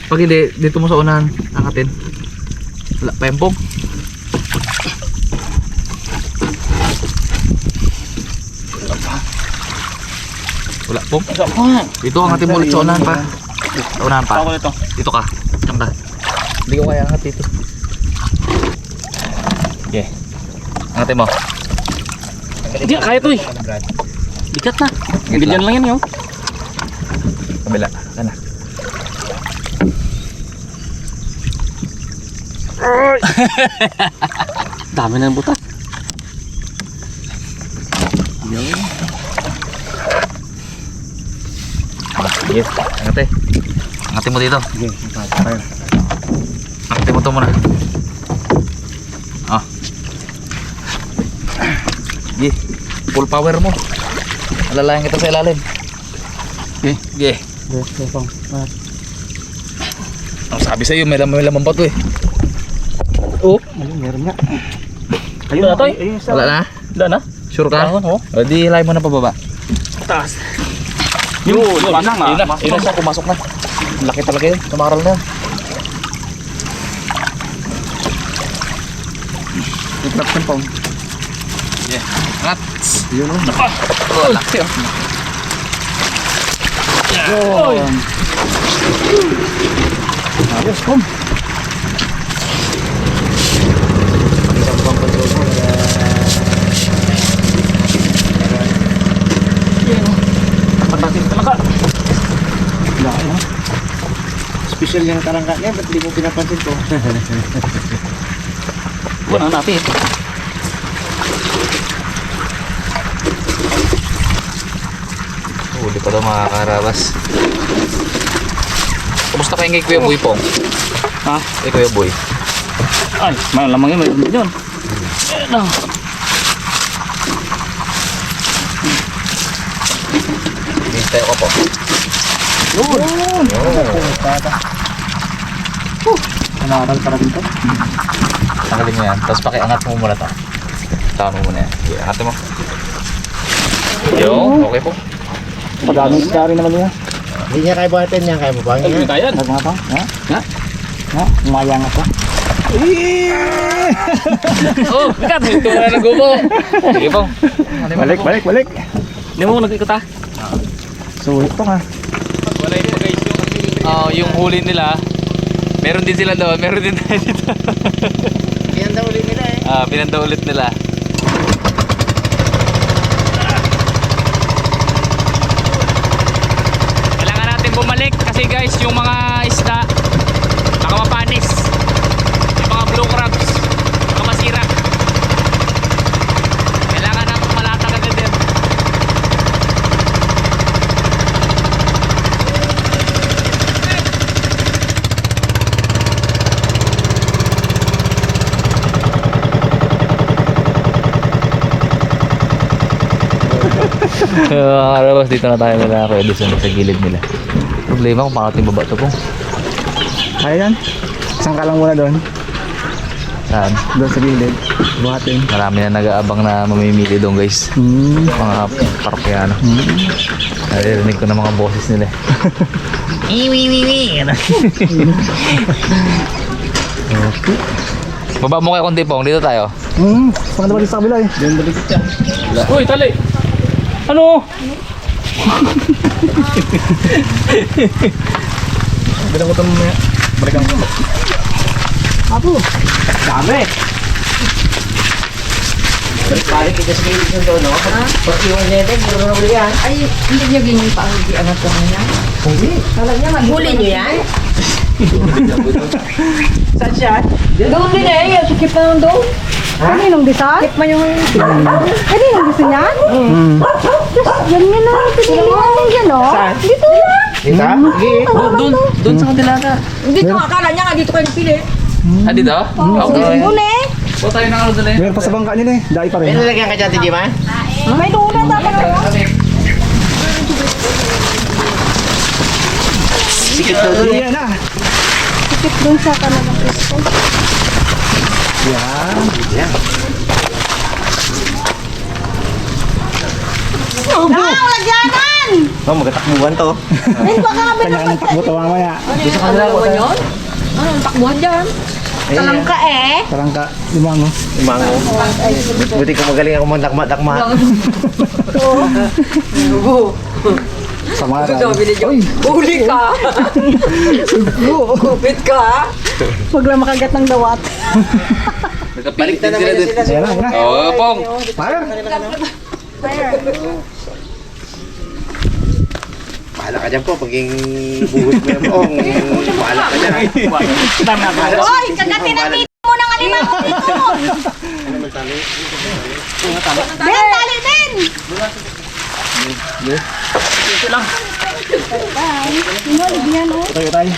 Pag hindi, dito mo sa unahan, angatin. Wala pa yung pong. Wala pong. Dito angatin mo ulit sa unahan pa. Sa unahan pa. Dito ka. Diyan ka. Hindi ko kaya angat dito. Okay. Angatin mo. Hindi, kaya to eh. Bigat na. Ganyan lang yan yun. Kabila. Sana. Dami na ng butas. Sige. Angate. Angatin mo dito. Sige, Angatin mo ito muna. Ah. Sige. Full power mo. Alalayan kita sa ilalim. Okay. Sige. Ang sabi sa'yo, may laman pa ito eh. Oh, ayun, meron nga. Ayun na to eh. Wala na? Wala na? Sure ka? Oo. O di hilay mo na pababa. Taas. Yun na siya, pumasok na. Laki talaga yun. Tumaral na. Itrap ng pong. Yeah. Angat. Yun o. Oh, laki oh. Oy. Ayos, kom. Patasin talaga. Laki ha. Special yung karangka niya, ba't di mo pinapansin ko? Wala na natin. Huli pa daw makakarabas. Kumusta kayo kay Kuya Boy Pong? Ha? Kay Kuya Boy. Ay, malamang yun, mayroon yun. Ayan na. Hintay ko po. Yun! Kanaral para dito. Tanggalin mo yan. Tapos pakiangat mo muna ito. Tawan mo muna yan. Okay, angat mo. Yo, okay po. Magamit ka rin naman niya. Hindi niya kaya buhatin yan, kaya mo ba? Ay, kaya. Nag mga to. Ha? Ha? Umayang ako. Oh, bigat. Ito na nag-gubo. Sige po. Balik. Hindi mo nag-ikot ha? Sulit to nga. Wala yung guys yung huli nila. Meron din sila doon. Meron din tayo dito. Pinanda ulit nila eh. Pinanda ulit nila. Kailangan natin bumalik kasi guys yung mga isda baka mapanis. Yung mga blue crabs baka masira. Kailangan natin malatag agad din. Karabas dito na tayo nila Kuya Edison sa gilid nila. Problema kung pangating baba ito po. Kaya yan. Isang ka lang muna doon. Saan? Doon sa gilid. Buhatin. Marami na nag-aabang na mamimili doon guys. Mga parokyaano. Naririnig ko na mga boses nila. Iwi. Okay. Baba mo kayo konti Pong, dito tayo. Pang balik sa kabila eh. Doon balik siya. Uy, tali! Ano? Bilang ko ito mamaya. Balikan ko. Apo! Dami! Balik kita sa kilig ng doon, no? Pag iwan niya ito, hindi mo huli yan. Ay, hindi niya ganyan pa ang anak ko niya. Huli? Kala niya Huli niyo yan? Saan siya? Doon din eh, sikip na lang doon. Kaninong bisa? Sikip man yung... Kaninong bisa niyan? Yan nga na, pinilihan yan, no? Dito lang. Dita? Doon sa kanila ka. Dito nga, akala niya nga dito kayo pili. Dito? Okay. Doon eh. So tayo ng ano doon eh. Meron pa sa bangka nila eh. Dahil pa rin. May nalagyan ka dyan, Tiji Man? May doon na dapat ako. Sikit daw doon. Yan na. Sikip doon sa kanan ng Cristo. Yan. Ah, lagyanan! yan. Oh, magtatakbuhan to. Ben, baka kami Kanya ka ng takbo to mamaya. Gusto ka nila ko yun? Ano, takbuhan dyan? Talangka eh. Tarangka, limang no? Limango. Buti ko magaling ako magdakma-dakma. Samaran. Uy, Huli ka! Kupit ka! Huwag lang makagat ng dawat. Balik na naman yun sila. ayan na, ayan na. Oo, Pong. Fire! Bahala ka dyan po, paging buhos mo yan po. Bahala ka dyan. Hoy, kagatin na dito mo ng alimango dito. Ben, tali Ben. Hinulig yan oh. Tayo tayo.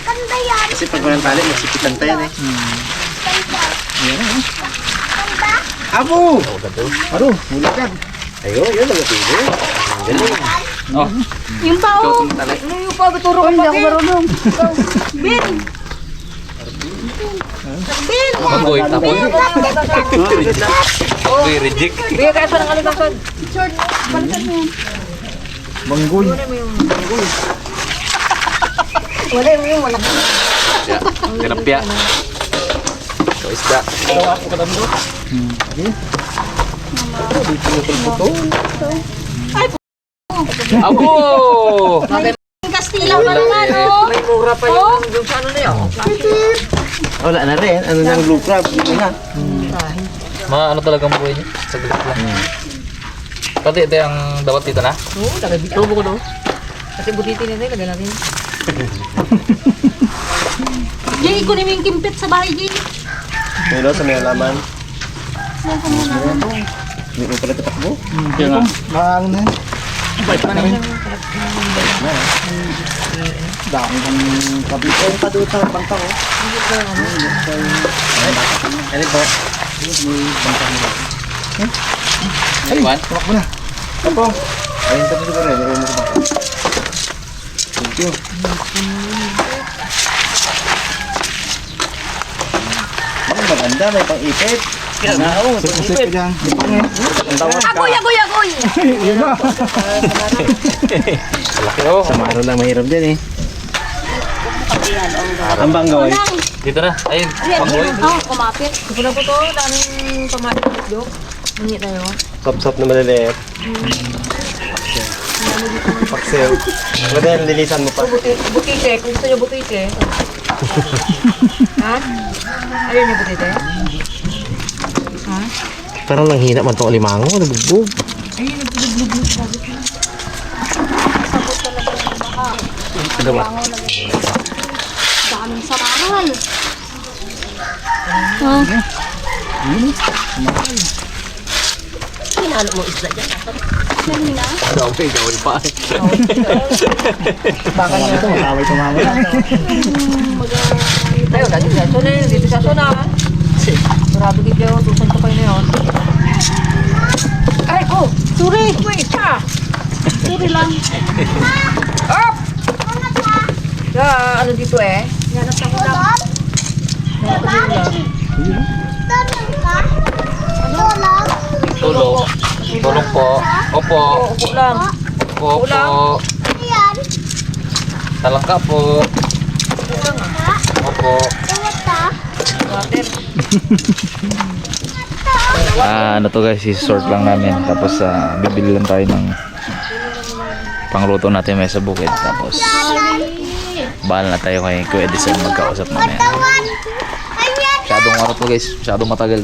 Kanda yan. Kasi pag walang tali, magsipitan tayo eh. Abo! Aro, bulakad. Ayun, yun ang matilo. Ang galing. Oh, Yung pa oh. Yung pa, tuturo ka Hindi ako marunong. Ben. Ben. magoy. Tapos, magoy, reject. Bigyan kayo pa ng alimangan. Short. Balikan mo yan. Banggoy. Wala yung wala. Tilapia. Ito isda. Abo! Kastila pa naman oh. May mura pa yung doon sa ano na yun. Wala na rin. Ano nang blue crab? Dito na. Mga ano talagang buhay niya. Saglit lang. Pati ito ang dawat dito na. Oo, lagay dito mo ko no. Kasi butitin nila, lagay natin. Jay, kunin mo yung kimpit sa bahay, Jay. Pero sa may halaman. Hindi mo pala tatakbo. Kaya nga. Maang na. Bait pa namin. Dami kang kabit. Ay, paduta. Bangka ko. Ano po? Ay, Juan. Tumak mo na. Apo. Ayun tapos siguro rin. Ayun mo ko ba? Thank you. Ang maganda. May pang-ipit. Oo, may pang-ipit. Agoy, agoy, agoy. Yun na. Malaki oh. Sa maro lang mahirap din eh. Ang banggoy. Dito na. Ayun. Panggoy. Oh, kumapit. Gusto na po to, daming pamalit dok. Mangi tayo. Sop-sop na maliliit. Paksiw. Madali lilisan mo pa. Butite, kung gusto nyo butite. Ha? Ayun yung butite? Parang nanghina man itong alimango. Nabugbog. Daming sarahan. Oh. Pinalo mo isla dyan. Kanina. Okay, gawin pa. Baka nyo. Ito, makaway tumama na. Ayun, dito sa sona yun. Dito sa sona. Marado kayo, tusan to kayo na yun. Ay, oh! Suri. Wait, pa! Suri lang. Up! Ano dito eh? Yanap na ko lang. Tulong. Tulong po. Opo. Upo lang. Opo. Opo. Talangka po. Opo. Water. Ano to guys, sort lang namin. Tapos bibili lang tayo ng pangluto natin may sa bukid. Tapos bahala na tayo kay Kuya Edison magkausap mamaya. Masyadong araw to guys. Masyadong matagal.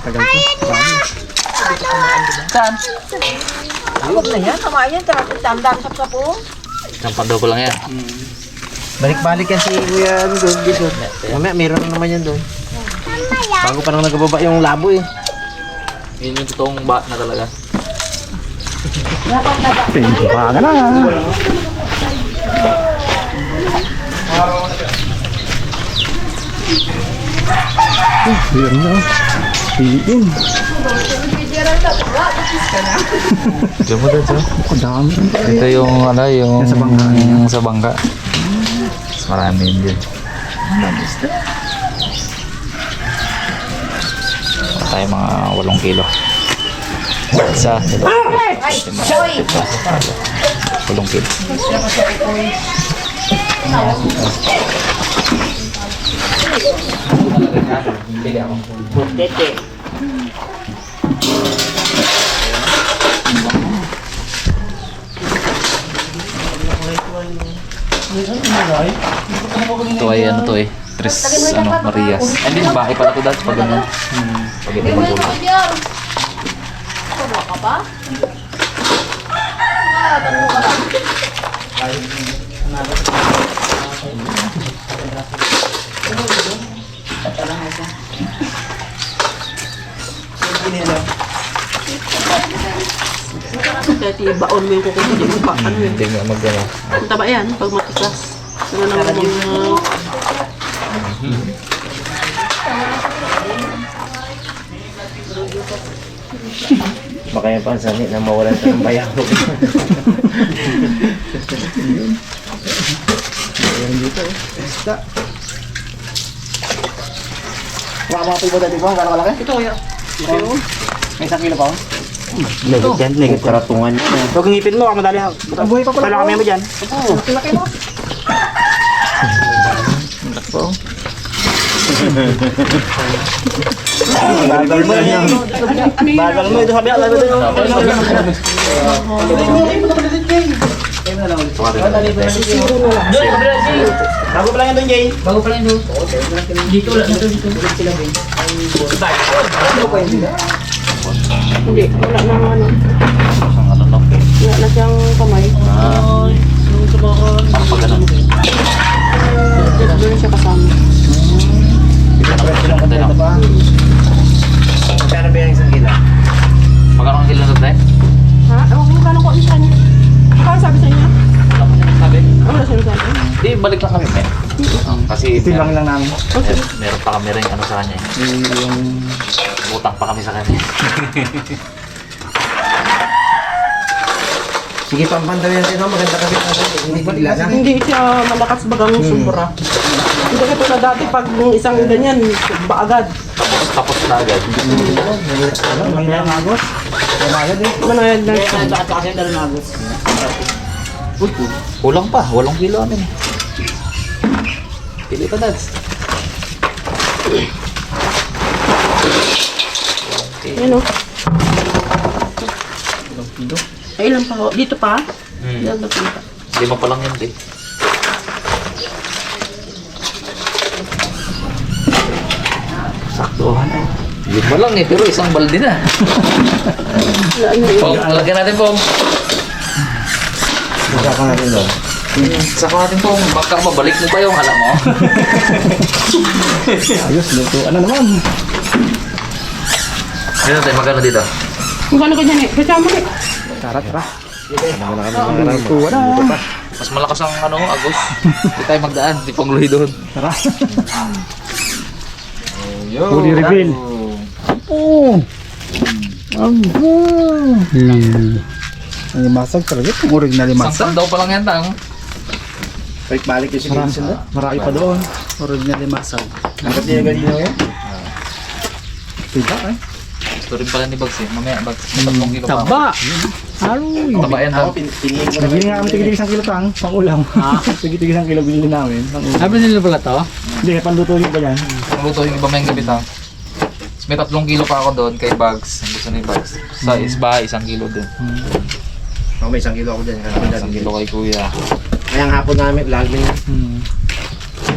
Tagal to. Saan? Huwag na yan. Tama yan. Tandaan sa po. Isang pando ko lang yan. Balik-balik yan si Kuya ano doon. Dito. Mamaya meron naman yan doon. Bago pa nang nagababa yung labo eh. Yun yung totoong bat na talaga. Baka na. Yun na. Piliin. Diyan mo dito. Ang dami. Ito yung ano, yung Yung sa bangka. Yung sa bangka. Mas marami yun dyan. Tayo mga 8 kilo. Isa, dalawa. Walong kilo. Tete. Ito ay ano to eh. Tres Marias. Ay, hindi, bahay pala to dati pag ganyan. Pag ito magulo. Kaya baon mo yung kukunin mo pa. Ano yun? Hindi nga mag-ano. Ang taba yan pag matikas. Sana naman mga... Baka yung pansanit na mawalan sa ng bayan. Ayan dito eh. Basta. Makamakapil mo dati po, gano'ng kalaki? Ito kaya. Ito. May 1 kilo pa ako? Legit yan, legit karatungan yan. Huwag ngipin mo, madali ako. Buhay pa pala. Kala kami mo dyan. Oo, laki mo. Bagal mo yan. Bagal mo, ito sabi ako. Bago pa lang yan doon, Jay. Bago pa lang doon. Dito lang, dito. Hindi, wala na ano. Ang ano no? Wala na siyang kamay. Parang pag ganun. Doon siya kasama. Magkano ba yung 1 kilo? Magkano ang kilo na tayo? Ha? Ewan ko magkano ko isa niya. Ano sabi sa inyo? Wala mo siya sabi. Wala siya sabi. Di, balik lang kami, men. Kasi Timbang lang namin. meron pa kami rin ano sa kanya. Utang pa kami sa kanya. Sige, pampanda yan din. Maganda kasi. Hindi bigla na. Hindi siya malakas bagang sobra. Hindi ka na dati pag isang ganyan, ba agad. Tapos na agad. Mangyayang agos. Mangyayang din. Manayad lang siya. Uy, kulang pa. 8 kilo amin eh. Pili pa, Dads. Ayun o. Ay, ilan pa ho? Dito pa? Ilan na pinta? 5 pa lang yun, eh. Saktuhan eh. 5 lang eh, pero isang balde na. Pong, lagyan natin pong. Masaka natin doon. Saka natin pong, baka mabalik mo pa yung alam mo. Ayos, luto. Ano naman? Ano tayo, magkano dito? Magkano ka dyan eh? Kasama eh. Tara. Ano na kami luto na. Mas malakas ang ano, Agos. Hindi tayo magdaan, di pang luhi doon. Tara. Fully reveal. Oo. Ang limasag talaga. Ang original Isang limasag. daw pa lang yan, tang. Balik yung sige. Marami pa doon. Original limasag. Hanggat niya galino yan? Tiba eh. Gusto rin pala ni Bags eh. Mamaya, Bags, 3 kilo pa ako. Taba! Aroy! Taba yan, tang. Nabili nga kami tigil 1 kilo tang, pang ulam. Tigil 1 kilo binili namin. Sabi nila pala to? Hindi, panluto ba yan? Luto yung iba may gabi, tang. May 3 kilo pa ako doon kay Bags. Ang gusto ni Bags. Sa isba, 1 kilo din. Ako may 1 kilo ako dyan. 1 kilo kay Kuya. Ngayang hapon namin, lagi na.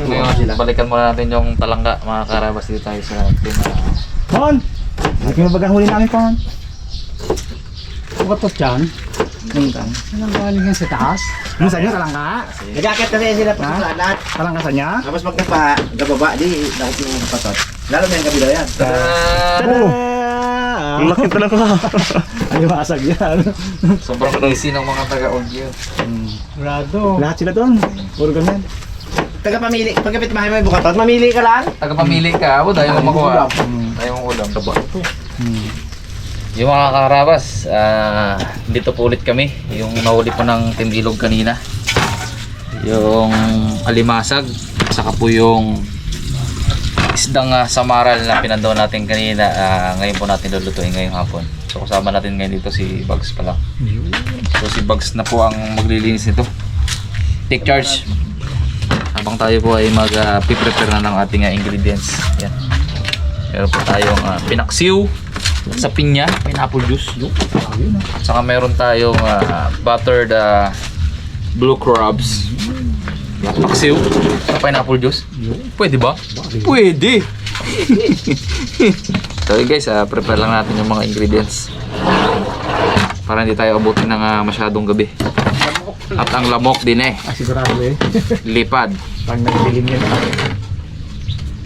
Ngayon, balikan muna natin yung talangga. Mga karabas dito tayo sa Pon! Hindi mo bagang huli namin, Pon. Bukatot dyan. Tang. Anong galing yan sa taas? Ano sa inyo, talangka? Nag-akit kasi sila pa sa lahat. Talangka sa niya? Tapos pag nagababa, di nakot yung kapatot. Lalo na yung kabila yan. Tada! Ang laki talaga. Alimasag yan. Sobrang easy ng mga taga-audio. Grado. Lahat sila doon. Puro ganyan. Taga-pamili. Pagkapit mahay mo yung bukatot, mamili ka lang. Taga-pamili ka, ako dahil mo makuha. Tayo mong ulam. Taba. Yung mga karabas, dito po ulit kami. Yung nahuli po ng timbilog kanina. Yung alimasag. Saka po yung isdang samaral na pinandaw natin kanina. Ngayon po natin lulutuin ngayong hapon. So kasama natin ngayon dito si Bags pala. So si Bugs na po ang maglilinis nito. Take charge. Habang tayo po ay mag-prepare na ng ating ingredients. Yan. Meron po tayong pinaksiw sa pinya, pineapple juice. At saka meron tayong buttered blue crabs. Paksiw sa pineapple juice. Pwede ba? Pwede! So guys, prepare lang natin yung mga ingredients para hindi tayo abutin ng masyadong gabi. At ang lamok din Sigurado lipad. Pag nagdilim yan.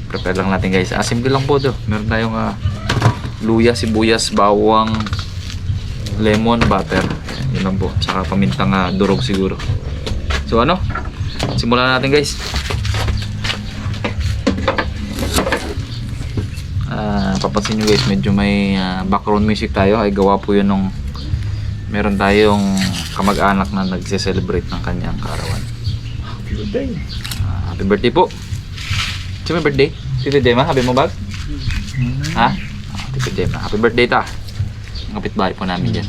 Prepare lang natin guys. Simple lang po to. Meron tayong luya, sibuyas, bawang, lemon, butter. Yun lang po. Saka pamintang durog siguro. So ano? Simulan natin guys. Papansin nyo guys, medyo may background music tayo. Ay gawa po yun nung meron tayong kamag-anak na nagse-celebrate ng kanyang kaarawan. Happy birthday po. Sino may birthday? Tito Gemma, happy mo bag? Ha? Tito Gemma, happy birthday ta. Ang kapitbahay po namin dyan.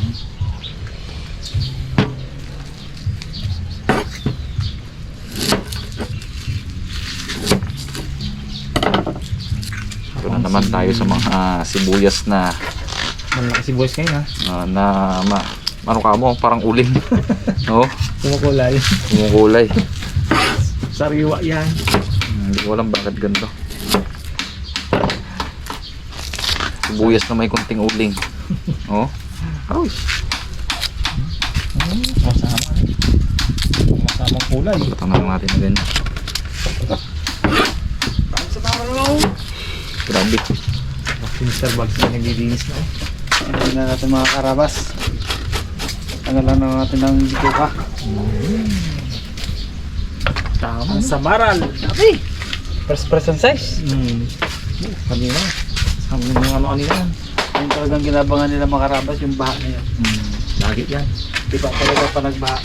Ito na naman tayo sa mga sibuyas na Malaki si boys ngayon ano ka mo, parang uling. No? Kumukulay. Kumukulay. Sariwa yan. Hindi ko alam bakit ganito. Sibuyas na may kunting uling. Oh. Aroy. Masamang kulay. Patang lang natin na ganyan. Grabe. Si Mr. Bugs na naglilinis na. Hindi na natin mga karabas. Tanggalan na natin ng bituka. Tama. Ang samaral. Okay. First size. Kanina. Sabi ng kanina. Yung talagang ginabangan nila mga karabas, yung baha na yan. Lagi yan. Di ba talaga pa nagbaha?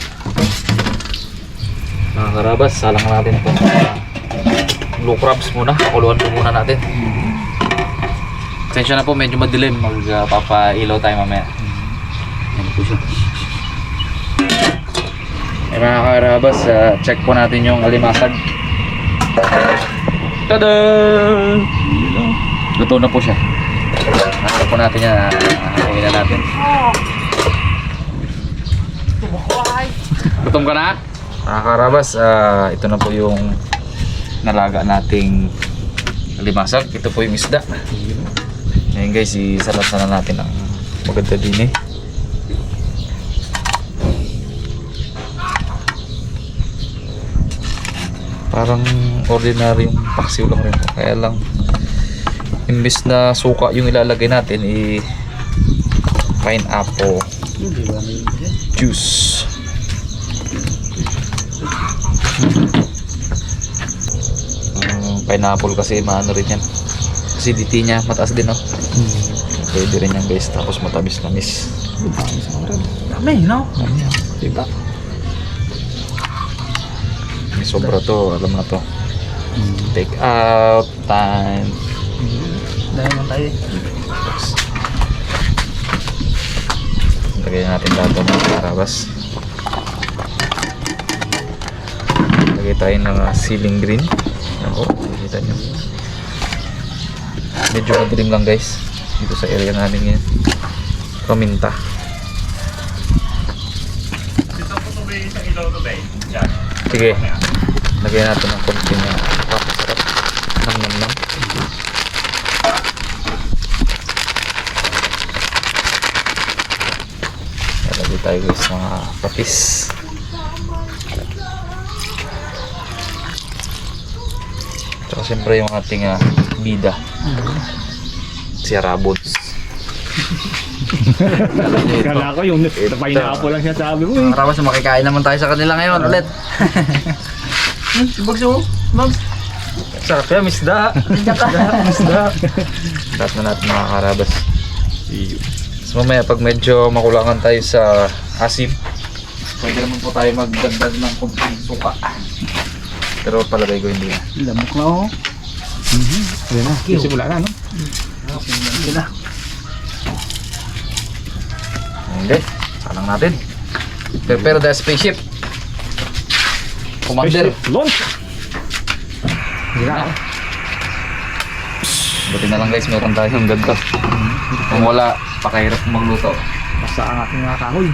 Mga karabas, salang natin itong blue crabs muna. Pakuluan po muna natin. Pasensya na po, medyo madilim. Magpapailaw tayo mamaya. Yan po siya. Eh mga karabas, check po natin yung alimasag. Tada! Luto na po siya. Nakita po natin yan. Haluin na natin. Gutom ka na? Mga karabas, ito na po yung nalaga nating alimasag. Ito po yung isda. Ngayon guys, isalasan na natin ang maganda din Parang ordinary yung paksiw lang rin po. Kaya lang, imbis na suka yung ilalagay natin, pineapple juice. Pineapple kasi maano rin yan. Acidity niya, mataas din no? Pwede rin yan guys, tapos matamis-tamis. Dami, no? Diba? May sobra to, alam na to. Take out time. Dahil naman tayo. Lagay natin lahat ng mga karabas. Lagay tayo ng ceiling green. Ako, nakikita nyo. Medyo madilim lang guys dito sa area namin ngayon. Paminta. Sige, lagyan natin ng konting papasarap. Nam. Lagay tayo guys mga patis. Tsaka siyempre yung ating bida. Si Rabons. Kala ko yung pineapple lang siya sabi mo eh. Karabas, makikain naman tayo sa kanila ngayon ulit. Bugs mo, ma'am. Sarap yan, misda. Misda. Lahat na natin mga karabas. So mamaya pag medyo makulangan tayo sa asim, pwede naman po tayo magdagdag ng konting suka. Pero palagay ko hindi na. Lamok na oh. Ayan na, simula na no? Simula na. Hindi, salang natin. Prepare the spaceship. Commander. Launch! Buti na lang guys, meron tayong ganito. Kung wala, pakahirap magluto. Basta ang ating mga kahoy.